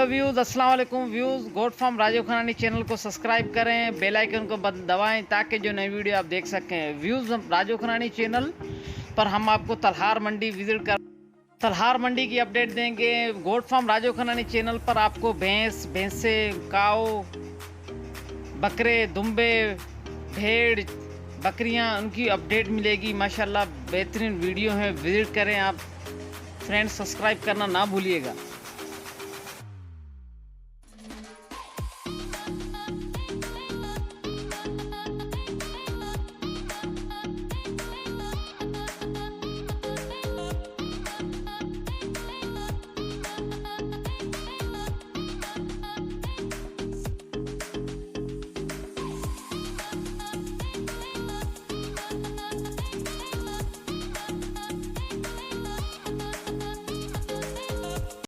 Hello views, अस्सलाम वालेकुम views. Goat farm Rajeev Khanani channel को सब्सक्राइब करें, बेल आइकन को दबाएं ताकि जो नई वीडियो आप देख सकें। व्यूज़, राजीव खनानी चैनल पर हम आपको तलहार मंडी विज़िट कर तलहार मंडी की अपडेट देंगे। गोट फार्म राजीव खनानी चैनल पर आपको भैंस, भैंसे, काऊ, बकरे, दुम्बे, भेड़, बकरियां, उनकी अपडेट मिलेगी। माशाल्लाह बेहतरीन वीडियो है, विज़िट करें आप फ्रेंड्स, सब्सक्राइब करना ना भूलिएगा।